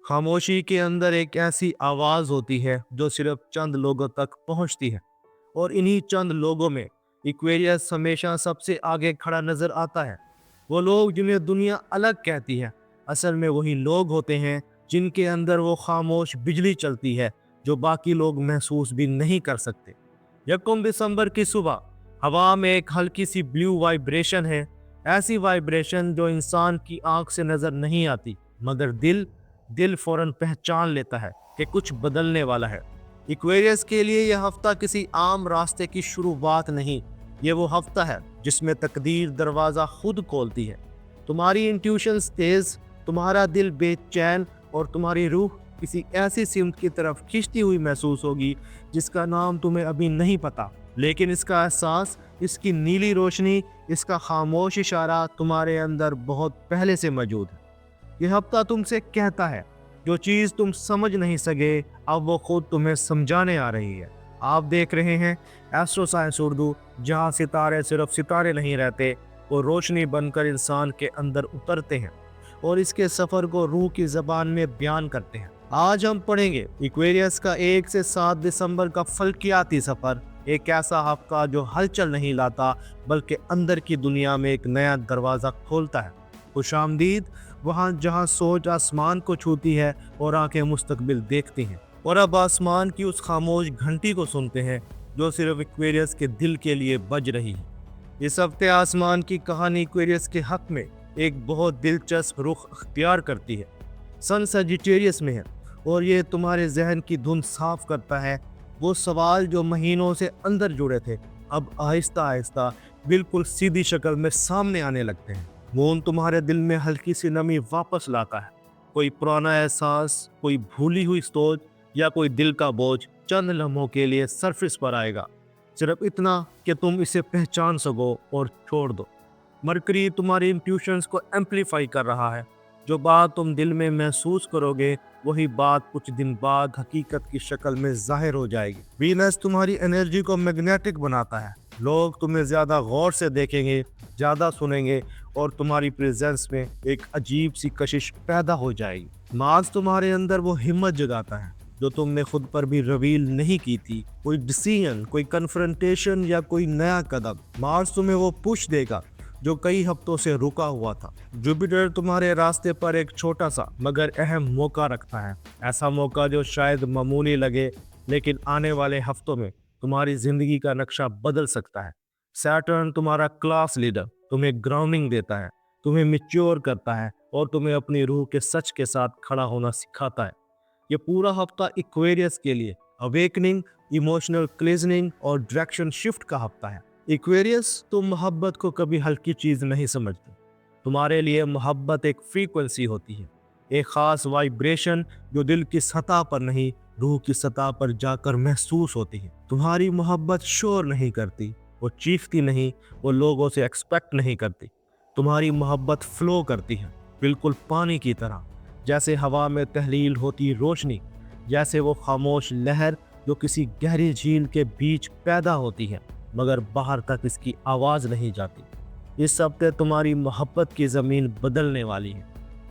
खामोशी के अंदर एक ऐसी आवाज़ होती है जो सिर्फ चंद लोगों तक पहुंचती है, और इन्हीं चंद लोगों में इक्वेरियस हमेशा सबसे आगे खड़ा नजर आता है। वो लोग जिन्हें दुनिया अलग कहती है, असल में वही लोग होते हैं जिनके अंदर वो खामोश बिजली चलती है जो बाकी लोग महसूस भी नहीं कर सकते। यकम दिसंबर की सुबह हवा में एक हल्की सी ब्लू वाइब्रेशन है, ऐसी वाइब्रेशन जो इंसान की आंख से नजर नहीं आती, मगर दिल दिल फौरन पहचान लेता है कि कुछ बदलने वाला है। इक्वेरियस के लिए यह हफ्ता किसी आम रास्ते की शुरुआत नहीं, ये वो हफ्ता है जिसमें तकदीर दरवाज़ा खुद खोलती है। तुम्हारी इंट्यूशंस तेज, तुम्हारा दिल बेचैन, और तुम्हारी रूह किसी ऐसी सिमत की तरफ खींचती हुई महसूस होगी जिसका नाम तुम्हें अभी नहीं पता, लेकिन इसका एहसास, इसकी नीली रोशनी, इसका खामोश इशारा तुम्हारे अंदर बहुत पहले से मौजूद है। यह हफ्ता तुमसे कहता है जो चीज़ तुम समझ नहीं सके, अब वो खुद तुम्हें समझाने आ रही है। आप देख रहे हैं एस्ट्रो साइंस उर्दू, जहाँ सितारे सिर्फ सितारे नहीं रहते, वो रोशनी बनकर इंसान के अंदर उतरते हैं और इसके सफ़र को रूह की ज़बान में बयान करते हैं। आज हम पढ़ेंगे इक्वेरियस का 1 से 7 दिसंबर का फल्कियाती सफ़र, एक ऐसा हफ्ता जो हलचल नहीं लाता बल्कि अंदर की दुनिया में एक नया दरवाज़ा खोलता है। खुशामदीद वहाँ जहाँ सोच आसमान को छूती है और आंखें मुस्तकबिल देखती हैं। और अब आसमान की उस खामोश घंटी को सुनते हैं जो सिर्फ इक्वेरियस के दिल के लिए बज रही है। इस हफ्ते आसमान की कहानी इक्वेरियस के हक में एक बहुत दिलचस्प रुख अख्तियार करती है। सन सजिटेरियस में है और ये तुम्हारे जहन की धुन साफ करता है। वो सवाल जो महीनों से अंदर जुड़े थे, अब आहिस्ता आहिस्ता बिल्कुल सीधी शक्ल में सामने आने लगते हैं। मून तुम्हारे दिल में हल्की सी नमी वापस लाता है। कोई पुराना एहसास, कोई भूली हुई सोच या कोई दिल का बोझ चंद लम्हों के लिए सरफेस पर आएगा, सिर्फ इतना कि तुम इसे पहचान सको और छोड़ दो। मरकरी तुम्हारी इंट्यूशंस को एम्पलीफाई कर रहा है। जो बात तुम दिल में महसूस करोगे, वही बात कुछ दिन बाद हकीकत की शक्ल में जाहिर हो जाएगी। वीनस तुम्हारी एनर्जी को मैग्नेटिक बनाता है। लोग तुम्हें ज़्यादा गौर से देखेंगे, ज़्यादा सुनेंगे, और तुम्हारी प्रेजेंस में एक अजीब सी कशिश पैदा हो जाएगी। मार्स तुम्हारे अंदर वो हिम्मत जगाता है जो तुमने खुद पर भी रिवील नहीं की थी। कोई डिसीजन, कोई कन्फ्रंटेशन या कोई नया कदम, मार्स तुम्हें वो पुश देगा जो कई हफ्तों से रुका हुआ था। जुपिटर तुम्हारे रास्ते पर एक छोटा सा मगर अहम मौका रखता है, ऐसा मौका जो शायद मामूली लगे लेकिन आने वाले हफ्तों में तुम्हारी जिंदगी का नक्शा बदल सकता है। सैटर्न तुम्हारा क्लास लीडर तुम्हें ग्राउंडिंग देता है, तुम्हें मैच्योर करता है और तुम्हें अपनी रूह के सच के साथ खड़ा होना सिखाता है। ये पूरा हफ्ता इक्वेरियस के लिए अवेकनिंग, इमोशनल क्लींजिंग और डायरेक्शन शिफ्ट का हफ्ता है। इक्वेरियस, तुम मोहब्बत को कभी हल्की चीज़ नहीं समझते। तुम्हारे लिए मोहब्बत एक फ्रीक्वेंसी होती है, एक ख़ास वाइब्रेशन जो दिल की सतह पर नहीं, रूह की सतह पर जाकर महसूस होती है। तुम्हारी मोहब्बत शोर नहीं करती, वो चीखती नहीं, वो लोगों से एक्सपेक्ट नहीं करती। तुम्हारी मोहब्बत फ्लो करती है, बिल्कुल पानी की तरह, जैसे हवा में तहलील होती रोशनी, जैसे वो खामोश लहर जो किसी गहरी झील के बीच पैदा होती है मगर बाहर तक इसकी आवाज़ नहीं जाती। इस हफ्ते तुम्हारी मोहब्बत की ज़मीन बदलने वाली है।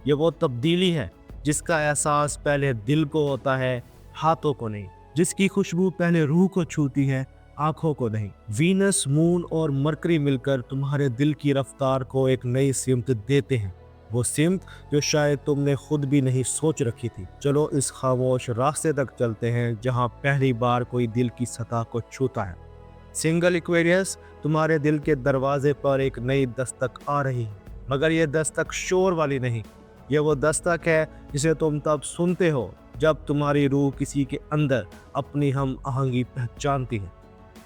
ये वो तब्दीली है जिसका एहसास पहले दिल को होता है, हाथों को नहीं, जिसकी खुशबू पहले रूह को छूती है, आंखों को नहीं। वीनस, मून और मरकरी मिलकर तुम्हारे दिल की रफ्तार को एक नई सिमत देते हैं, वो सिमत जो शायद तुमने खुद भी नहीं सोच रखी थी। चलो इस खामोश रास्ते तक चलते हैं जहां पहली बार कोई दिल की सतह को छूता है। सिंगल इक्वेरियस, तुम्हारे दिल के दरवाजे पर एक नई दस्तक आ रही है, मगर ये दस्तक शोर वाली नहीं। ये वो दस्तक है जिसे तुम तब सुनते हो जब तुम्हारी रूह किसी के अंदर अपनी हम आहंगी पहचानती है।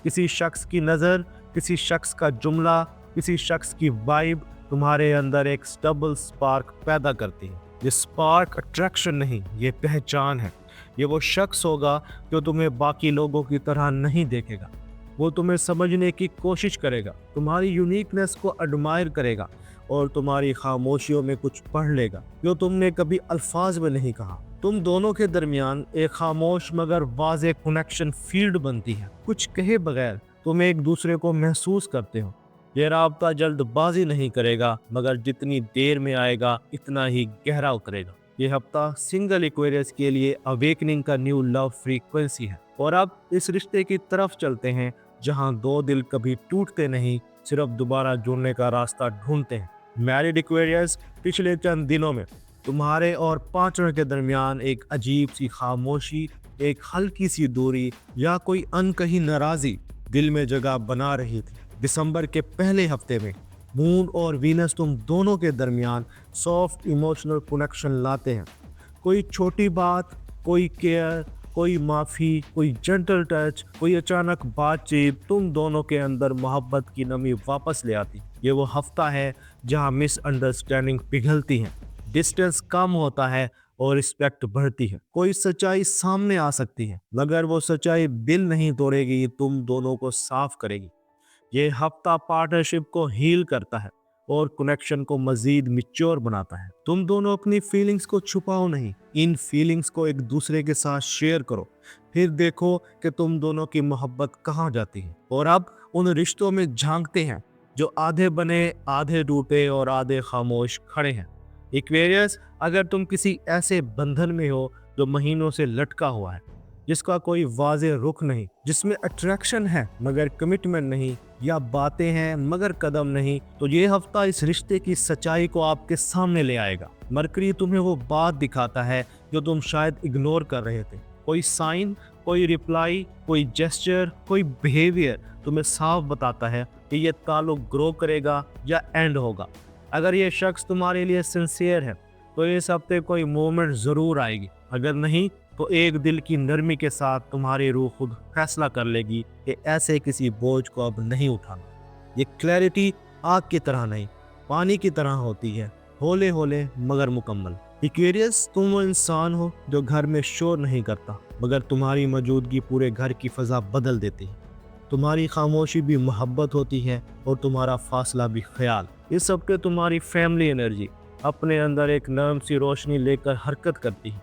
किसी शख्स की नज़र, किसी शख्स का जुमला, किसी शख्स की वाइब तुम्हारे अंदर एक स्टबल स्पार्क पैदा करती है। ये स्पार्क अट्रैक्शन नहीं, ये पहचान है। ये वो शख्स होगा जो तुम्हें बाकी लोगों की तरह नहीं देखेगा। वो तुम्हें समझने की कोशिश करेगा, तुम्हारी यूनिकनेस को एडमायर करेगा और तुम्हारी खामोशियों में कुछ पढ़ लेगा जो तुमने कभी अल्फाज में नहीं कहा। तुम दोनों के दरमियान एक खामोश मगर वाज़ेह कनेक्शन फील्ड बनती है। कुछ कहे बगैर तुम एक दूसरे को महसूस करते हो। ये राब्ता जल्दबाजी नहीं करेगा, मगर जितनी देर में आएगा इतना ही गहरा उतरेगा। ये हफ्ता सिंगल एक्वेरियस के लिए अवेकनिंग का न्यू लव फ्रीक्वेंसी है। और अब इस रिश्ते की तरफ चलते हैं जहां दो दिल कभी टूटते नहीं, सिर्फ दोबारा जुड़ने का रास्ता ढूंढते हैं। मैरिड एक्वेरियस, पिछले चंद दिनों में तुम्हारे और पार्टनर के दरमियान एक अजीब सी खामोशी, एक हल्की सी दूरी या कोई अनकही नाराजी दिल में जगह बना रही थी। दिसंबर के पहले हफ्ते में मून और वीनस तुम दोनों के दरमियान सॉफ्ट इमोशनल कनेक्शन लाते हैं। कोई छोटी बात, कोई केयर, कोई माफ़ी, कोई जेंटल टच, कोई अचानक बातचीत तुम दोनों के अंदर मोहब्बत की नमी वापस ले आती। ये वो हफ्ता है जहां मिसअंडरस्टैंडिंग पिघलती हैं, डिस्टेंस कम होता है और रिस्पेक्ट बढ़ती है। कोई सच्चाई सामने आ सकती है मगर वो सच्चाई दिल नहीं तोड़ेगी, तुम दोनों को साफ करेगी। ये हफ्ता पार्टनरशिप को हील करता है और कनेक्शन को मजीद मिच्योर बनाता है। तुम दोनों अपनी फीलिंग्स को छुपाओ नहीं, इन फीलिंग्स को एक दूसरे के साथ शेयर करो, फिर देखो कि तुम दोनों की मोहब्बत कहाँ जाती है। और अब उन रिश्तों में झांकते हैं जो आधे बने, आधे टूटे और आधे खामोश खड़े हैं। एक्वेरियस, अगर तुम किसी ऐसे बंधन में हो जो महीनों से लटका हुआ है, जिसका कोई वाज़ेह रुख नहीं, जिसमें अट्रैक्शन है मगर कमिटमेंट नहीं, या बातें हैं मगर कदम नहीं, तो ये हफ्ता इस रिश्ते की सच्चाई को आपके सामने ले आएगा। मरकरी तुम्हें वो बात दिखाता है जो तुम शायद इग्नोर कर रहे थे। कोई साइन, कोई रिप्लाई, कोई जेस्चर, कोई बिहेवियर तुम्हें साफ बताता है कि ये ताल्लुक ग्रो करेगा या एंड होगा। अगर ये शख्स तुम्हारे लिए सिंसियर है तो इस हफ्ते कोई मोमेंट ज़रूर आएगी, अगर नहीं तो एक दिल की नरमी के साथ तुम्हारी रूह खुद फैसला कर लेगी कि ऐसे किसी बोझ को अब नहीं उठाना। ये क्लैरिटी आग की तरह नहीं, पानी की तरह होती है, होले होले मगर मुकम्मल। एक्वेरियस, तुम वो इंसान हो जो घर में शोर नहीं करता मगर तुम्हारी मौजूदगी पूरे घर की फ़ज़ा बदल देती है। तुम्हारी खामोशी भी मोहब्बत होती है और तुम्हारा फासला भी ख्याल। इस हफ्ते तुम्हारी फैमिली एनर्जी अपने अंदर एक नरम सी रोशनी लेकर हरकत करती है,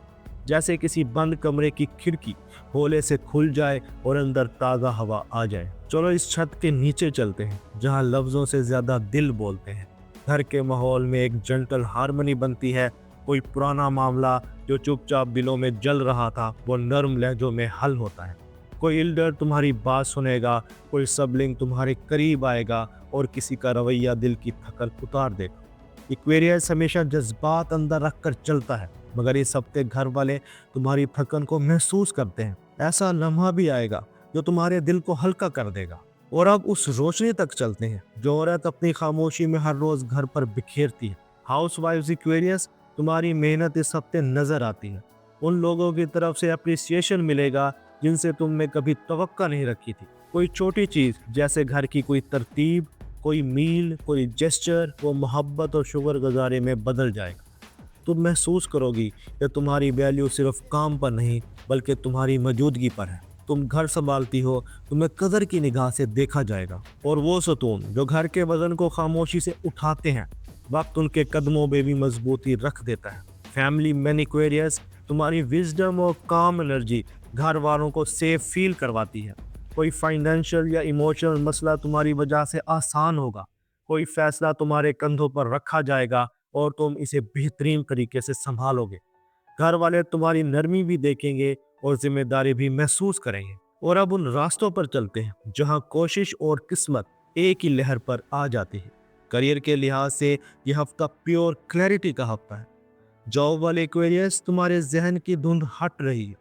जैसे किसी बंद कमरे की खिड़की होले से खुल जाए और अंदर ताज़ा हवा आ जाए। चलो इस छत के नीचे चलते हैं जहां लफ्ज़ों से ज़्यादा दिल बोलते हैं। घर के माहौल में एक जेंटल हार्मनी बनती है। कोई पुराना मामला जो चुपचाप दिलों में जल रहा था वो नरम लहजों में हल होता है। कोई एल्डर तुम्हारी बात सुनेगा, कोई सबलिंग तुम्हारे करीब आएगा और किसी का रवैया दिल की थकन उतार देगा। एक्वेरियस हमेशा जज्बात अंदर रखकर चलता है मगर इस हफ्ते घर वाले तुम्हारी थकन को महसूस करते हैं। ऐसा लम्हा भी आएगा जो तुम्हारे दिल को हल्का कर देगा। और अब उस रोशनी तक चलते हैं जो औरत अपनी खामोशी में हर रोज घर पर बिखेरती है। हाउस वाइफ एक्वेरियस, तुम्हारी मेहनत इस हफ्ते नजर आती है। उन लोगों की तरफ से अप्रिसिएशन मिलेगा जिनसे तुमने कभी तवक्का नहीं रखी थी। कोई छोटी चीज़ जैसे घर की कोई तरतीब, कोई मील, कोई जेस्चर, वो मोहब्बत और शुक्रगुजारी में बदल जाएगा। तुम महसूस करोगी कि तुम्हारी वैल्यू सिर्फ काम पर नहीं बल्कि तुम्हारी मौजूदगी पर है। तुम घर संभालती हो, तुम्हें कदर की निगाह से देखा जाएगा। और वो सुतून जो घर के वजन को खामोशी से उठाते हैं, वक्त उनके कदमों में भी मजबूती रख देता है। फैमिली मैन एक्वेरियस, तुम्हारी विजडम और काम एनर्जी घर वालों को सेफ फील करवाती है। कोई फाइनेंशियल या इमोशनल मसला तुम्हारी वजह से आसान होगा। कोई फैसला तुम्हारे कंधों पर रखा जाएगा और तुम इसे बेहतरीन तरीके से संभालोगे। घर वाले तुम्हारी नरमी भी देखेंगे और जिम्मेदारी भी महसूस करेंगे। और अब उन रास्तों पर चलते हैं जहां कोशिश और किस्मत एक ही लहर पर आ जाती है। करियर के लिहाज से यह हफ्ता प्योर क्लैरिटी का हफ्ता है। जॉब वाले एक्वेरियस, तुम्हारे जहन की धुंध हट रही है।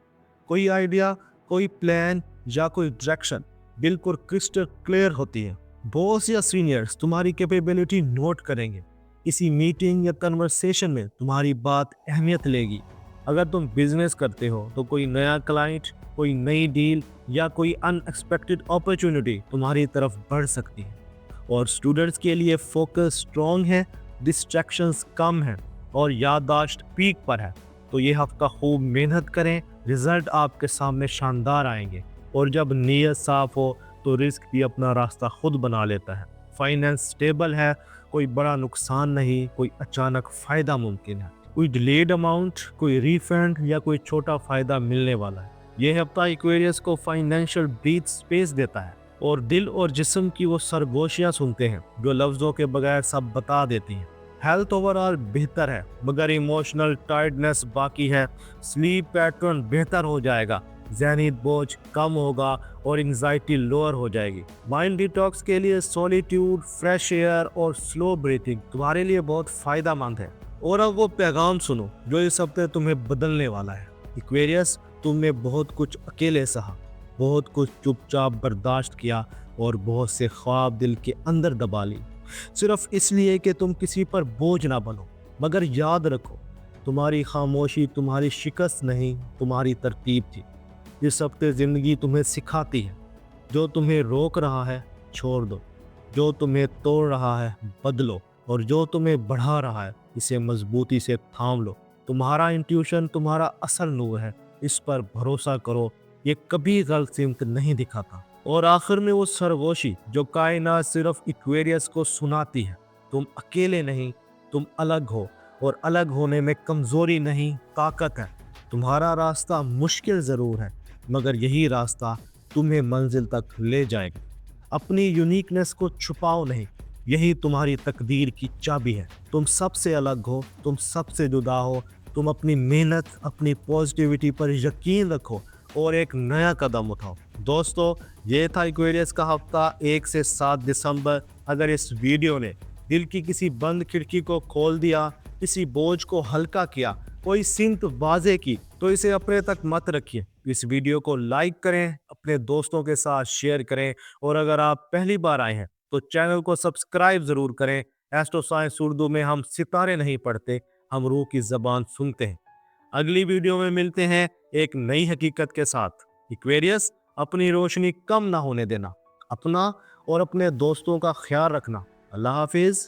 कोई आइडिया, कोई प्लान या कोई डायरेक्शन बिल्कुल क्रिस्टल क्लियर होती है। बॉस या सीनियर्स तुम्हारी कैपेबिलिटी नोट करेंगे। किसी मीटिंग या कन्वर्सेशन में तुम्हारी बात अहमियत लेगी। अगर तुम बिजनेस करते हो तो कोई नया क्लाइंट, कोई नई डील या कोई अनएक्सपेक्टेड अपॉर्चुनिटी तुम्हारी तरफ बढ़ सकती है। और स्टूडेंट्स के लिए फोकस स्ट्रॉन्ग है, डिस्ट्रैक्शंस कम है और याददाश्त पीक पर है। तो ये हफ्ता खूब मेहनत करें, रिजल्ट आपके सामने शानदार आएंगे। और जब नीयत साफ हो तो रिस्क भी अपना रास्ता खुद बना लेता है। फाइनेंस स्टेबल है, कोई बड़ा नुकसान नहीं, कोई अचानक फ़ायदा मुमकिन है। कोई डिलेड अमाउंट, कोई रिफंड या कोई छोटा फ़ायदा मिलने वाला है। यह हफ्ता एक्वेरियस को फाइनेंशियल ब्रीथ स्पेस देता है और दिल और जिस्म की वो सरगोशियाँ सुनते हैं जो लफ्ज़ों के बगैर सब बता देती हैं। हेल्थ ओवरऑल बेहतर है, मगर इमोशनल टायर्डनेस बाकी है। स्लीप पैटर्न बेहतर हो जाएगा, ज़हनी बोझ कम होगा और एंजाइटी लोअर हो जाएगी। माइंड डिटॉक्स के लिए सॉलिट्यूड, फ्रेश एयर और स्लो ब्रीथिंग तुम्हारे लिए बहुत फायदा मंद है। और अब वो पैगाम सुनो जो इस हफ्ते तुम्हें बदलने वाला है। एक्वेरियस, तुमने बहुत कुछ अकेले सहा, बहुत कुछ चुपचाप बर्दाश्त किया और बहुत से ख्वाब दिल के अंदर दबा ली, सिर्फ इसलिए कि तुम किसी पर बोझ ना बनो। मगर याद रखो, तुम्हारी खामोशी तुम्हारी शिकस्त नहीं, तुम्हारी तरतीब थी। इस हफ्ते ज़िंदगी तुम्हें सिखाती है, जो तुम्हें रोक रहा है छोड़ दो, जो तुम्हें तोड़ रहा है बदलो, और जो तुम्हें बढ़ा रहा है इसे मजबूती से थाम लो। तुम्हारा इंट्यूशन तुम्हारा असल नूर है, इस पर भरोसा करो, ये कभी गलत सिमत नहीं दिखाता। और आखिर में वो सरगोशी जो कायनात सिर्फ एक्वेरियस को सुनाती है, तुम अकेले नहीं, तुम अलग हो, और अलग होने में कमजोरी नहीं ताकत है। तुम्हारा रास्ता मुश्किल ज़रूर है, मगर यही रास्ता तुम्हें मंजिल तक ले जाएगा। अपनी यूनिकनेस को छुपाओ नहीं, यही तुम्हारी तकदीर की चाबी है। तुम सबसे अलग हो, तुम सबसे जुदा हो। तुम अपनी मेहनत, अपनी पॉजिटिविटी पर यकीन रखो और एक नया कदम उठाओ। दोस्तों, ये था एक्वेरियस का हफ्ता 1 से 7 दिसंबर। अगर इस वीडियो ने दिल की किसी बंद खिड़की को खोल दिया, किसी बोझ को हल्का किया, कोई सिमत वाज़े की, तो इसे अपने तक मत रखिए। इस वीडियो को लाइक करें, अपने दोस्तों के साथ शेयर करें, और अगर आप पहली बार आए हैं तो चैनल को सब्सक्राइब ज़रूर करें। एस्ट्रो साइंस उर्दू में हम सितारे नहीं पढ़ते, हम रूह की ज़बान सुनते हैं। अगली वीडियो में मिलते हैं एक नई हकीकत के साथ। एक्वेरियस, अपनी रोशनी कम ना होने देना, अपना और अपने दोस्तों का ख्याल रखना। अल्लाह हाफिज़।